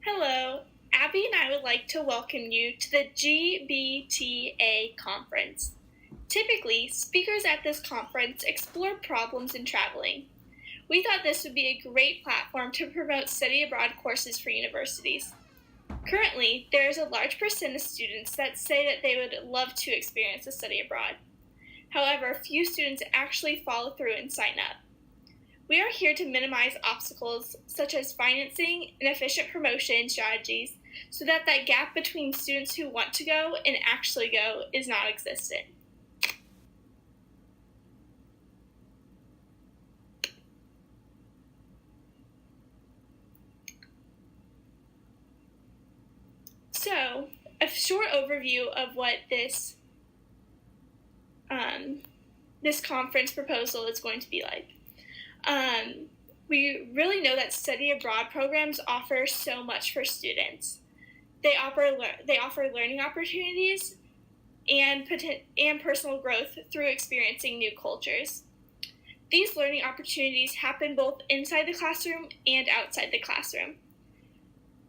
Hello, Abby and I would like to welcome you to the GBTA conference. Typically, speakers at this conference explore problems in traveling. We thought this would be a great platform to promote study abroad courses for universities. Currently, there is a large percent of students that say that they would love to experience a study abroad. However, few students actually follow through and sign up. We are here to minimize obstacles such as financing and efficient promotion strategies so that gap between students who want to go and actually go is not existent. So, a short overview of what this conference proposal is going to be like. We really know that study abroad programs offer so much for students. They offer learning opportunities and personal growth through experiencing new cultures. These learning opportunities happen both inside the classroom and outside the classroom.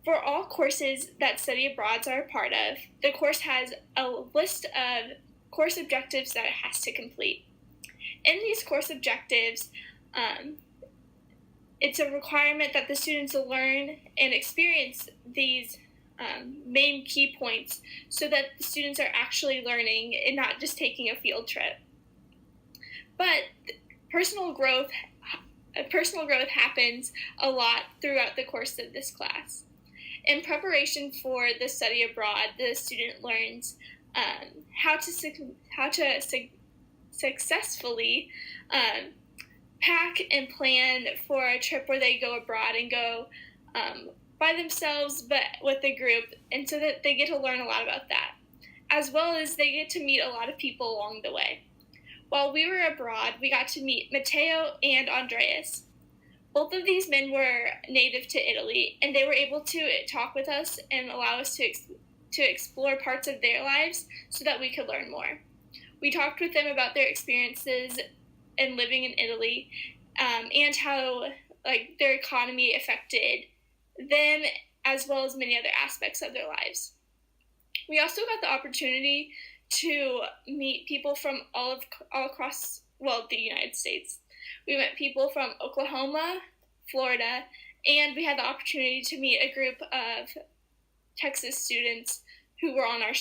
For all courses that study abroad are a part of, the course has a list of course objectives that it has to complete. In these course objectives, it's a requirement that the students learn and experience these main key points so that the students are actually learning and not just taking a field trip. But personal growth happens a lot throughout the course of this class. In preparation for the study abroad, the student learns how to successfully pack and plan for a trip where they go abroad and go by themselves but with a group, and so that they get to learn a lot about that, as well as they get to meet a lot of people along the way. While we were abroad, we got to meet Matteo and Andreas. Both of these men were native to Italy, and they were able to talk with us and allow us to explore parts of their lives so that we could learn more. We talked with them about their experiences in living in Italy and how their economy affected them, as well as many other aspects of their lives. We also got the opportunity to meet people from all across the United States. We met people from Oklahoma, Florida, and we had the opportunity to meet a group of Texas students who were on our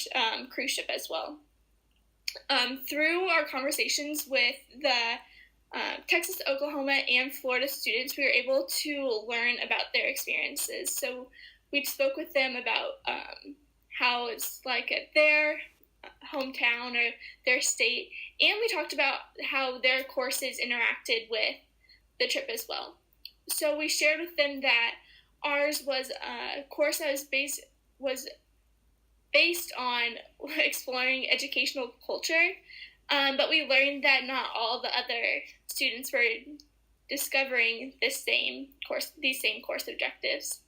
cruise ship as well. Through our conversations with the Texas, Oklahoma, and Florida students, we were able to learn about their experiences. So we spoke with them about how it's like at their hometown or their state, and we talked about how their courses interacted with the trip as well. So we shared with them that ours was a course that was based on exploring educational culture, but we learned that not all the other students were discovering these same course objectives.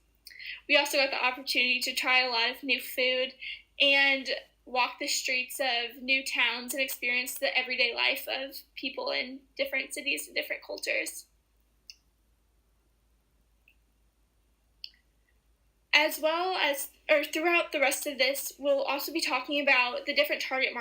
We also got the opportunity to try a lot of new food and walk the streets of new towns and experience the everyday life of people in different cities and different cultures. As well as, or throughout the rest of this, we'll also be talking about the different target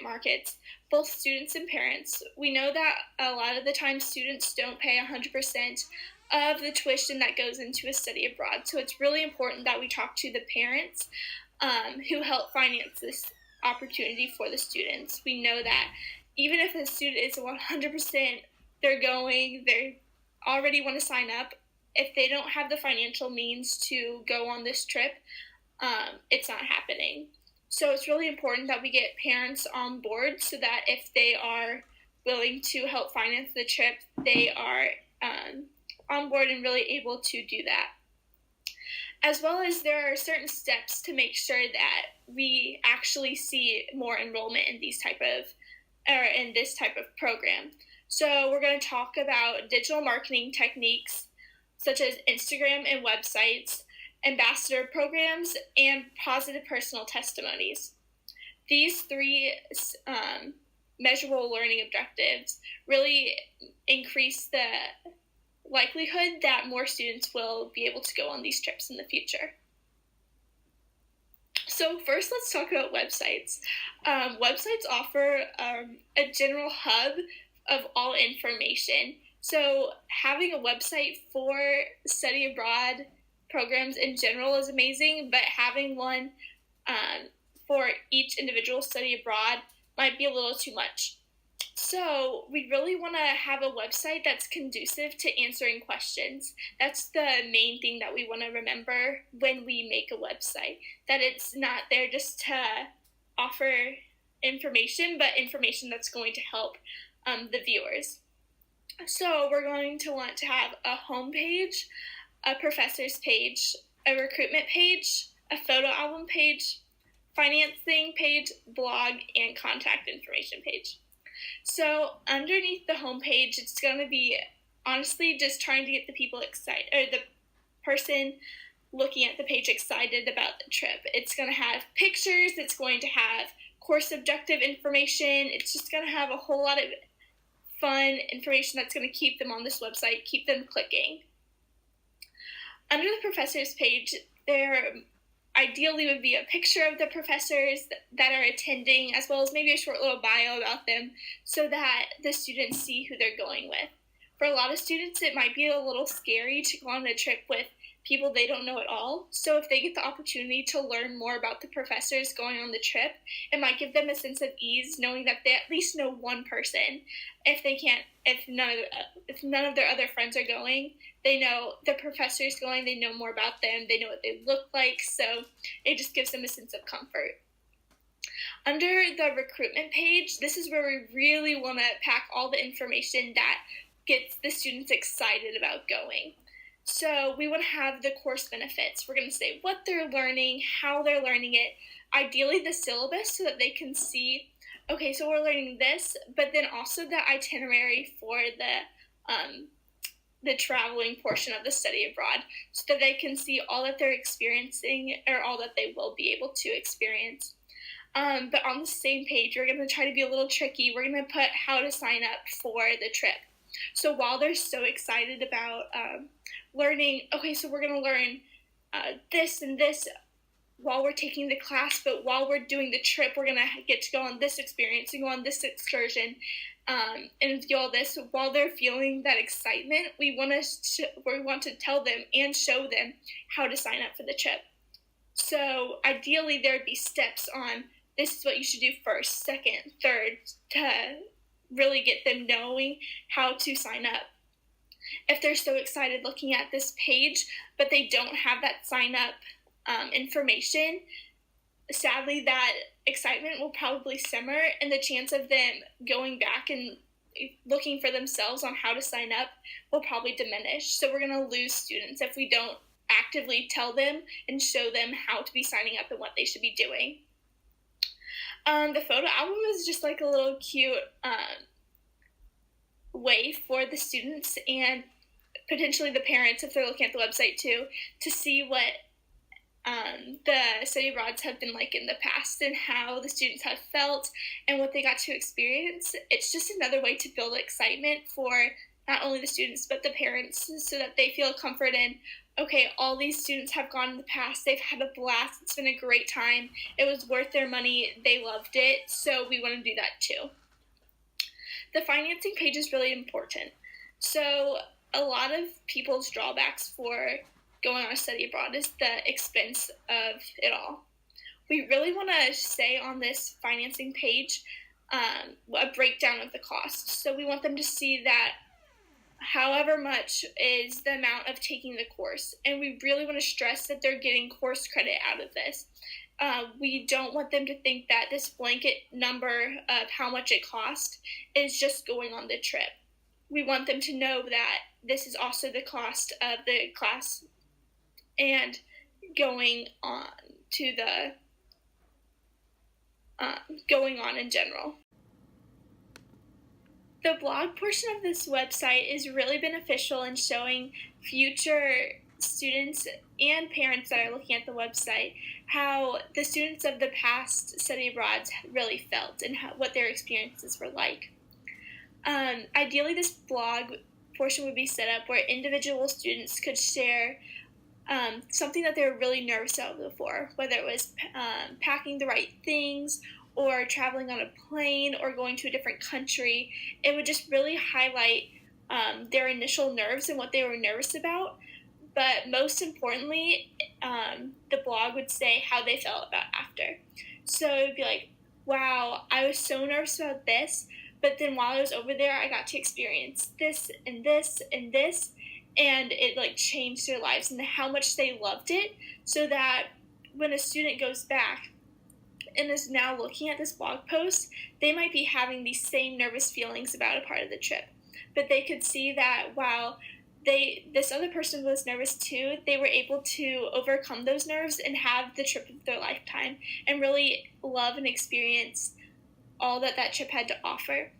markets, both students and parents. We know that a lot of the time students don't pay 100% of the tuition that goes into a study abroad. So it's really important that we talk to the parents who help finance this opportunity for the students. We know that even if a student is 100%, they already want to sign up. If they don't have the financial means to go on this trip, it's not happening. So it's really important that we get parents on board so that if they are willing to help finance the trip, they are on board and really able to do that. As well as there are certain steps to make sure that we actually see more enrollment in this type of program. So we're going to talk about digital marketing techniques such as Instagram and websites, ambassador programs, and positive personal testimonies. These three measurable learning objectives really increase the likelihood that more students will be able to go on these trips in the future. So first, let's talk about websites. Websites offer a general hub of all information. So having a website for study abroad programs in general is amazing, but having one for each individual study abroad might be a little too much. So we really want to have a website that's conducive to answering questions. That's the main thing that we want to remember when we make a website, that it's not there just to offer information, but information that's going to help the viewers. So we're going to want to have a home page, a professor's page, a recruitment page, a photo album page, financing page, blog, and contact information page. So underneath the homepage, it's going to be honestly just trying to get the people excited, or the person looking at the page excited about the trip. It's going to have pictures, it's going to have course objective information, it's just going to have a whole lot of fun information that's going to keep them on this website, keep them clicking. Under the professor's page, there ideally would be a picture of the professors that are attending, as well as maybe a short little bio about them, so that the students see who they're going with. For a lot of students, it might be a little scary to go on a trip with people they don't know at all. So if they get the opportunity to learn more about the professors going on the trip, it might give them a sense of ease knowing that they at least know one person. If none of their other friends are going, they know the professor's going, they know more about them, they know what they look like, so it just gives them a sense of comfort. Under the recruitment page, this is where we really want to pack all the information that gets the students excited about going. So we want to have the course benefits. We're going to say what they're learning, how they're learning it, ideally the syllabus so that they can see, okay, so we're learning this, but then also the itinerary for the traveling portion of the study abroad so that they can see all that they're experiencing or all that they will be able to experience. But on the same page, we're going to try to be a little tricky. We're going to put how to sign up for the trip. So while they're so excited about learning, okay, so we're going to learn this and this while we're taking the class, but while we're doing the trip, we're going to get to go on this experience and go on this excursion and do all this. While they're feeling that excitement, we want to tell them and show them how to sign up for the trip. So ideally, there'd be steps on this is what you should do first, second, third, to really get them knowing how to sign up. If they're so excited looking at this page, but they don't have that sign up information, sadly that excitement will probably simmer and the chance of them going back and looking for themselves on how to sign up will probably diminish. So we're going to lose students if we don't actively tell them and show them how to be signing up and what they should be doing. The photo album is just like a little cute way for the students and potentially the parents, if they're looking at the website too, to see what the study abroads have been like in the past and how the students have felt and what they got to experience. It's just another way to build excitement for not only the students but the parents so that they feel comfort in, okay, all these students have gone in the past, they've had a blast, it's been a great time, it was worth their money, they loved it, so we want to do that too. The financing page is really important. So a lot of people's drawbacks for going on a study abroad is the expense of it all. We really want to say on this financing page a breakdown of the costs. So we want them to see that however much is the amount of taking the course. And we really want to stress that they're getting course credit out of this. We don't want them to think that this blanket number of how much it cost is just going on the trip. We want them to know that this is also the cost of the class and going on to the going on in general. The blog portion of this website is really beneficial in showing future students and parents that are looking at the website how the students of the past study abroads really felt and what their experiences were like. Ideally, this blog portion would be set up where individual students could share something that they were really nervous about before, whether it was packing the right things or traveling on a plane or going to a different country. It would just really highlight their initial nerves and what they were nervous about. But most importantly, the blog would say how they felt about after. So it would be like, wow, I was so nervous about this, but then while I was over there, I got to experience this and this and this, and it like changed their lives and how much they loved it, so that when a student goes back and is now looking at this blog post, they might be having these same nervous feelings about a part of the trip. But they could see that while this other person was nervous too, they were able to overcome those nerves and have the trip of their lifetime and really love and experience all that trip had to offer.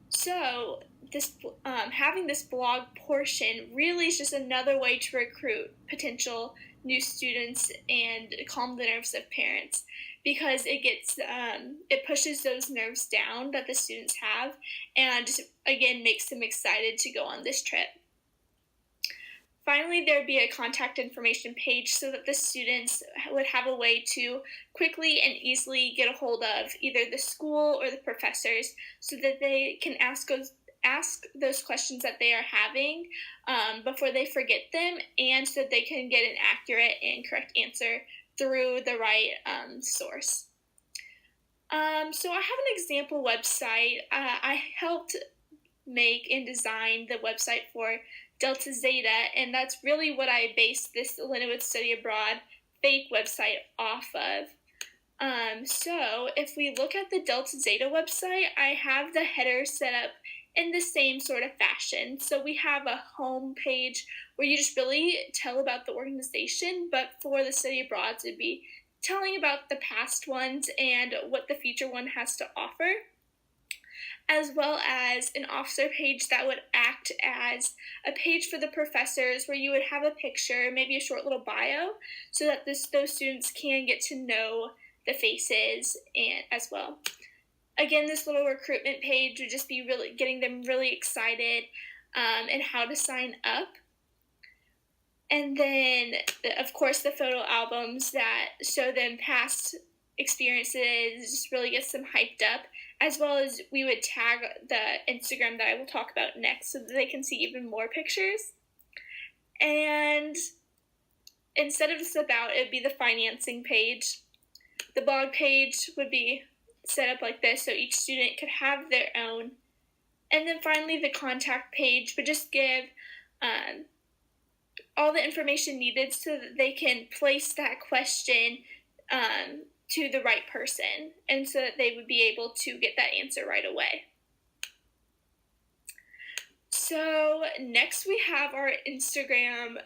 So this having this blog portion really is just another way to recruit potential new students and calm the nerves of parents, because it pushes those nerves down that the students have and just again makes them excited to go on this trip. Finally, there would be a contact information page so that the students would have a way to quickly and easily get a hold of either the school or the professors so that they can ask those questions that they are having before they forget them, and so that they can get an accurate and correct answer through the right source. So I have an example website. I helped make and design the website for Delta Zeta, and that's really what I based this Lindenwood Study Abroad fake website off of. So if we look at the Delta Zeta website, I have the header set up in the same sort of fashion. So we have a home page where you just really tell about the organization, but for the study abroad, it'd be telling about the past ones and what the future one has to offer, as well as an officer page that would act as a page for the professors where you would have a picture, maybe a short little bio, so that those students can get to know the faces and as well. Again, this little recruitment page would just be really getting them really excited and how to sign up. And then, of course, the photo albums that show them past experiences, just really gets them hyped up, as well as we would tag the Instagram that I will talk about next so that they can see even more pictures. And instead of this about, it would be the financing page. The blog page would be set up like this so each student could have their own. And then finally, the contact page would just give all the information needed so that they can place that question to the right person, and so that they would be able to get that answer right away. So next we have our Instagram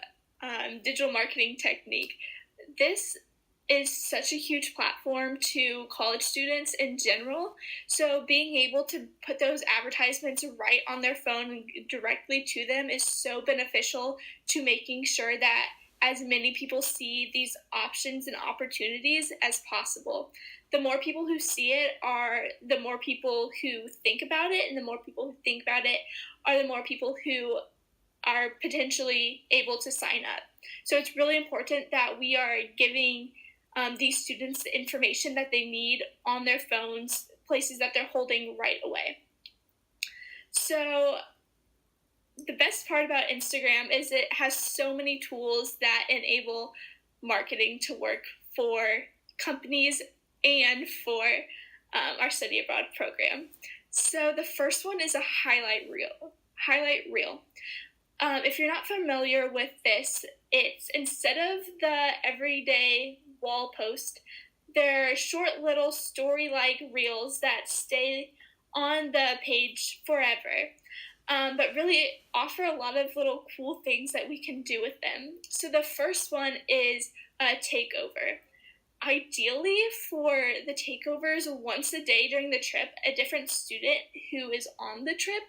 digital marketing technique. This is such a huge platform to college students in general, so being able to put those advertisements right on their phone directly to them is so beneficial to making sure that as many people see these options and opportunities as possible. The more people who see it are the more people who think about it, and the more people who think about it are the more people who are potentially able to sign up. So it's really important that we are giving these students the information that they need on their phones, places that they're holding right away. So the best part about Instagram is it has so many tools that enable marketing to work for companies and for our study abroad program. So the first one is a highlight reel. If you're not familiar with this, it's instead of the everyday wall post, they're short little story-like reels that stay on the page forever. But really offer a lot of little cool things that we can do with them. So the first one is a takeover. Ideally, for the takeovers, once a day during the trip, a different student who is on the trip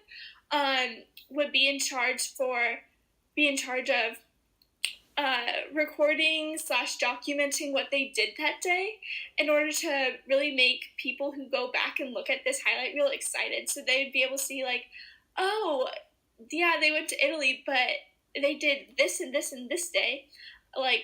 would be in charge of recording / documenting what they did that day in order to really make people who go back and look at this highlight reel excited. So they would be able to see like, oh, yeah, they went to Italy, but they did this and this and this day. Like,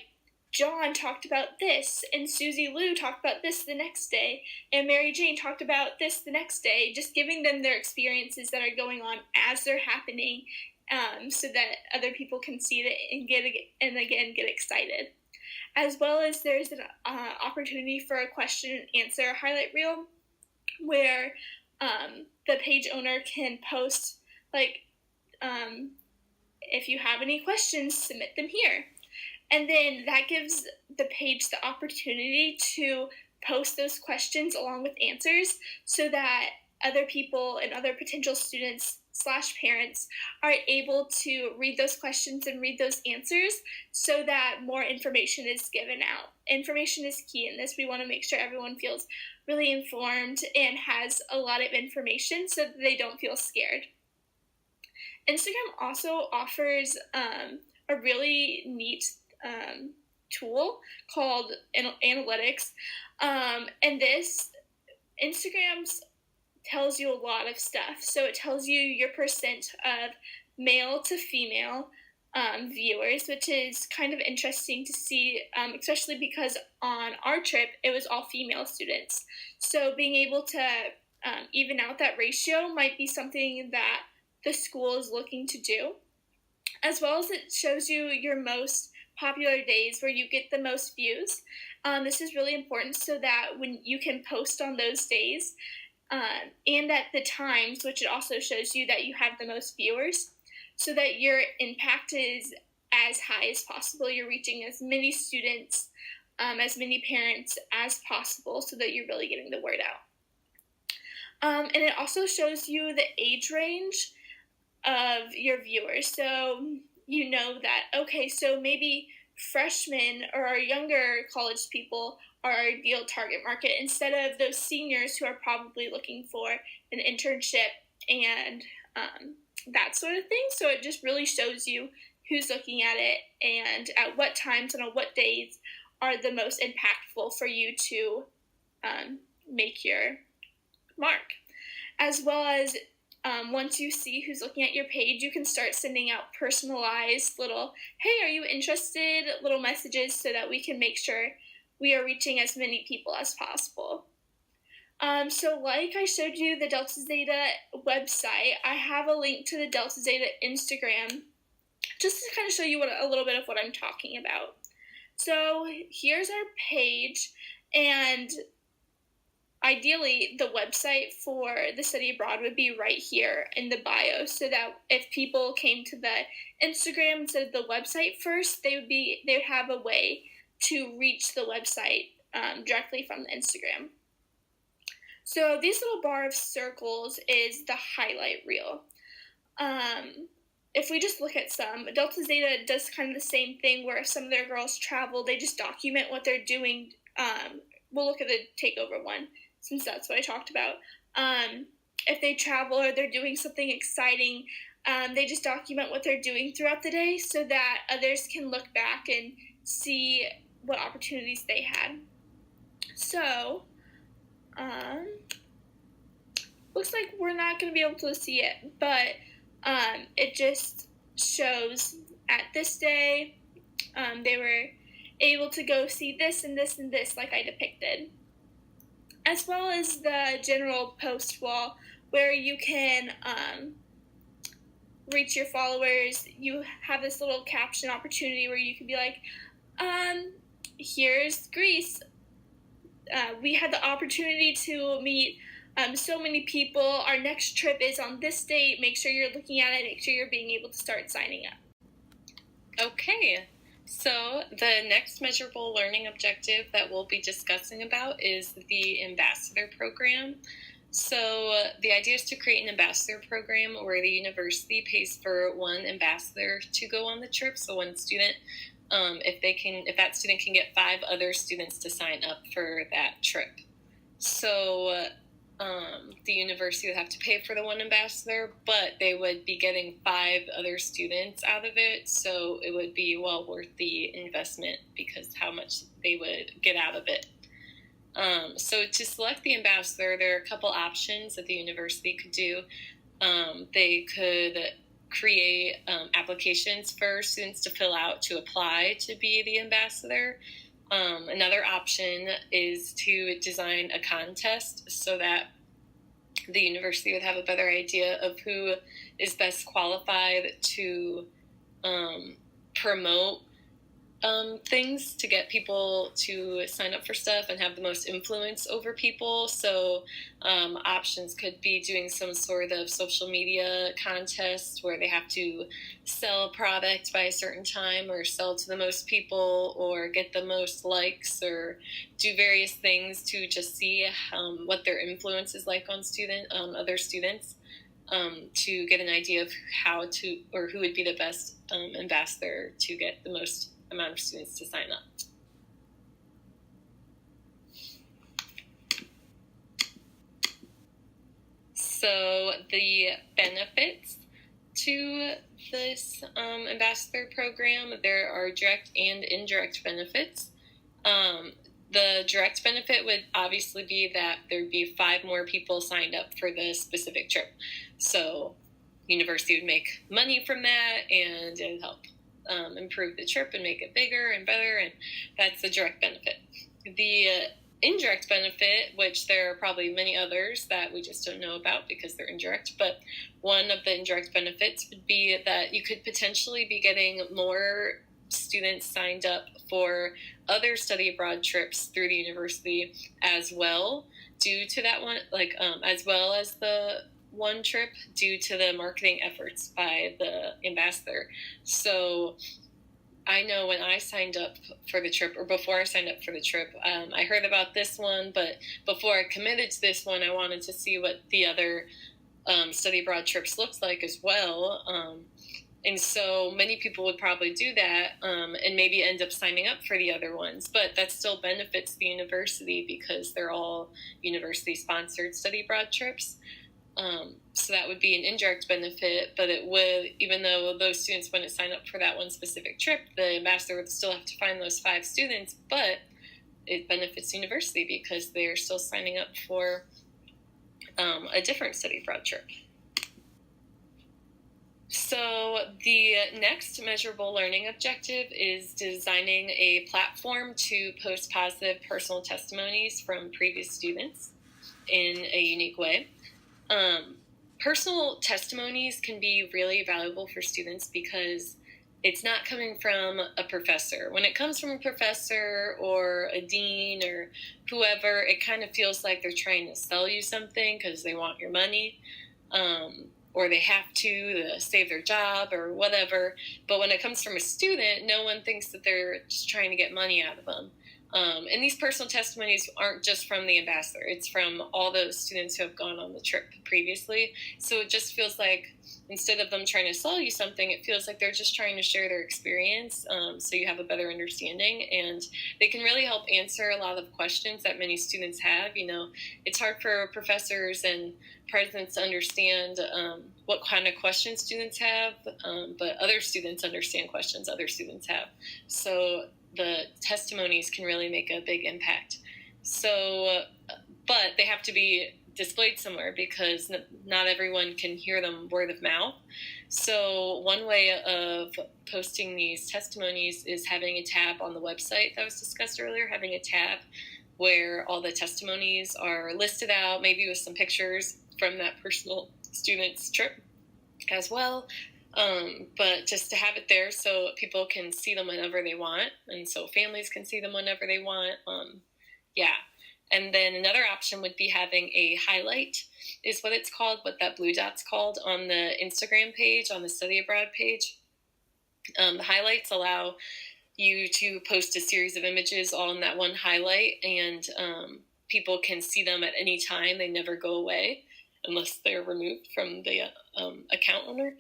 John talked about this, and Susie Lou talked about this the next day, and Mary Jane talked about this the next day, just giving them their experiences that are going on as they're happening, so that other people can see it and get excited. As well as there's an opportunity for a question and answer highlight reel where the page owner can post, like, if you have any questions, submit them here. And then that gives the page the opportunity to post those questions along with answers so that other people and other potential students / parents are able to read those questions and read those answers so that more information is given out. Information is key in this. We want to make sure everyone feels really informed and has a lot of information so that they don't feel scared. Instagram also offers a really neat tool called analytics, and this Instagram tells you a lot of stuff. So it tells you your percent of male to female viewers, which is kind of interesting to see, especially because on our trip it was all female students. So being able to even out that ratio might be something that the school is looking to do, as well as it shows you your most popular days where you get the most views. This is really important so that when you can post on those days and at the times, which it also shows you that you have the most viewers, so that your impact is as high as possible. You're reaching as many students, as many parents as possible so that you're really getting the word out. And it also shows you the age range of your viewers. So you know that, okay, so maybe freshmen or our younger college people are our ideal target market instead of those seniors who are probably looking for an internship and that sort of thing. So it just really shows you who's looking at it and at what times and on what days are the most impactful for you to make your mark. As well as once you see who's looking at your page, you can start sending out personalized little, hey, are you interested, little messages so that we can make sure we are reaching as many people as possible. So like I showed you the Delta Zeta website, I have a link to the Delta Zeta Instagram just to kind of show you a little bit of what I'm talking about. So here's our page, and ideally, the website for the study abroad would be right here in the bio, so that if people came to the Instagram instead of the website first, they would have a way to reach the website directly from the Instagram. So these little bar of circles is the highlight reel. If we just look at some, Delta Zeta does kind of the same thing where if some of their girls travel, they just document what they're doing. We'll look at the takeover one, since that's what I talked about. If they travel or they're doing something exciting, they just document what they're doing throughout the day so that others can look back and see what opportunities they had. So, looks like we're not going to be able to see it, but it just shows at this day they were able to go see this and this and this like I depicted. As well as the general post wall where you can reach your followers. You have this little caption opportunity where you can be like, here's Greece. We had the opportunity to meet so many people. Our next trip is on this date. Make sure you're looking at it. Make sure you're being able to start signing up. Okay, so the next measurable learning objective that we'll be discussing about is the ambassador program. So the idea is to create an ambassador program where the university pays for one ambassador to go on the trip. So one student, if that student can get 5 other students to sign up for that trip. So the university would have to pay for the one ambassador, but they would be getting 5 other students out of it. So it would be well worth the investment because how much they would get out of it. So to select the ambassador, there are a couple options that the university could do. They could create applications for students to fill out to apply to be the ambassador. Another option is to design a contest so that the university would have a better idea of who is best qualified to promote things, to get people to sign up for stuff and have the most influence over people. So options could be doing some sort of social media contest where they have to sell a product by a certain time, or sell to the most people, or get the most likes, or do various things to just see what their influence is like on other students, to get an idea of how to, or who would be the best ambassador to get the most amount of students to sign up. So the benefits to this ambassador program, there are direct and indirect benefits. The direct benefit would obviously be that there'd be 5 more people signed up for the specific trip. So university would make money from that, and it would help improve the trip and make it bigger and better, and that's the direct benefit. The indirect benefit, which there are probably many others that we just don't know about because they're indirect, but one of the indirect benefits would be that you could potentially be getting more students signed up for other study abroad trips through the university as well, due to that one, as well as the one trip, due to the marketing efforts by the ambassador. So I know when I signed up for the trip, or before I signed up for the trip, I heard about this one, but before I committed to this one, I wanted to see what the other study abroad trips looks like as well. And so many people would probably do that and maybe end up signing up for the other ones, but that still benefits the university because they're all university-sponsored study abroad trips. So that would be an indirect benefit, but it would, even though those students wouldn't sign up for that one specific trip, the ambassador would still have to find those 5 students, but it benefits the university because they're still signing up for a different study abroad trip. So the next measurable learning objective is designing a platform to post positive personal testimonies from previous students in a unique way. Personal testimonies can be really valuable for students because it's not coming from a professor. When it comes from a professor or a dean or whoever, it kind of feels like they're trying to sell you something because they want your money, or they have to save their job or whatever. But when it comes from a student, no one thinks that they're just trying to get money out of them. And these personal testimonies aren't just from the ambassador. It's from all those students who have gone on the trip previously. So it just feels like instead of them trying to sell you something, it feels like they're just trying to share their experience, so you have a better understanding. And they can really help answer a lot of questions that many students have. You know, it's hard for professors and presidents to understand what kind of questions students have, but other students understand questions other students have. So the testimonies can really make a big impact. So, but they have to be displayed somewhere because not everyone can hear them word of mouth. So one way of posting these testimonies is having a tab on the website that was discussed earlier, having a tab where all the testimonies are listed out, maybe with some pictures from that personal student's trip as well. But just to have it there so people can see them whenever they want, and so families can see them whenever they want. And then another option would be having a highlight, is what it's called, what that blue dot's called on the Instagram page, on the study abroad page. The highlights allow you to post a series of images all in that one highlight, and people can see them at any time. They never go away unless they're removed from the account owner.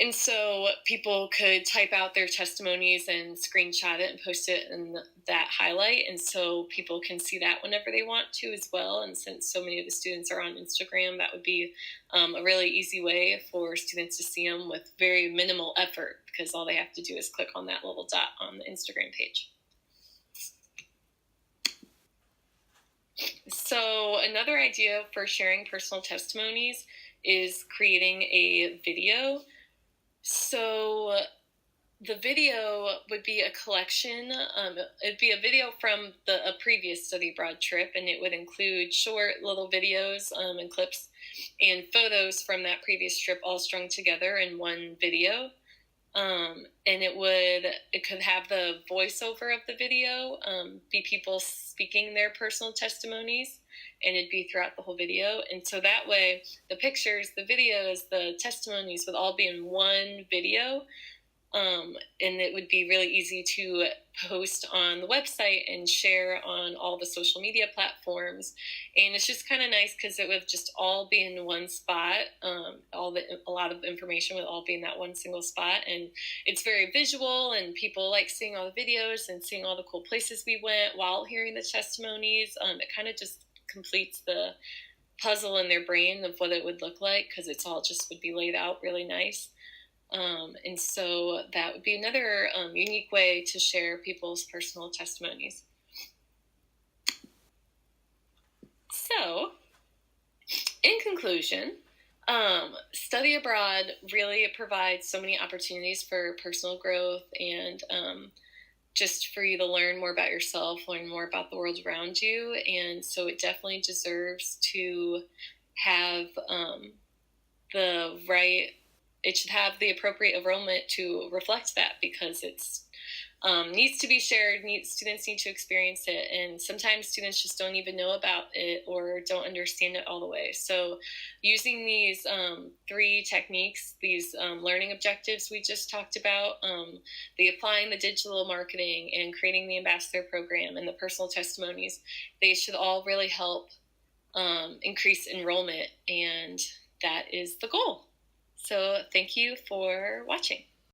And so people could type out their testimonies and screenshot it and post it in that highlight. And so people can see that whenever they want to as well. And since so many of the students are on Instagram, that would be a really easy way for students to see them with very minimal effort, because all they have to do is click on that little dot on the Instagram page. So another idea for sharing personal testimonies is creating a video. So the video would be a collection. It'd be a video from a previous study abroad trip, and it would include short little videos and clips and photos from that previous trip all strung together in one video. And it could have the voiceover of the video be people speaking their personal testimonies, and it'd be throughout the whole video. And so that way, the pictures, the videos, the testimonies would all be in one video. And it would be really easy to post on the website and share on all the social media platforms. And it's just kind of nice because it would just all be in one spot. A lot of information would all be in that one single spot, and it's very visual. And people like seeing all the videos and seeing all the cool places we went while hearing the testimonies. It kind of just completes the puzzle in their brain of what it would look like, because it's all just would be laid out really nice. And so that would be another unique way to share people's personal testimonies. So, in conclusion, study abroad really provides so many opportunities for personal growth and just for you to learn more about yourself, learn more about the world around you. And so it definitely deserves to have it should have the appropriate enrollment to reflect that, because it's needs to be shared. Students need to experience it, and sometimes students just don't even know about it or don't understand it all the way. So using these 3 techniques, these learning objectives we just talked about, the applying the digital marketing and creating the ambassador program and the personal testimonies, they should all really help increase enrollment, and that is the goal. So thank you for watching.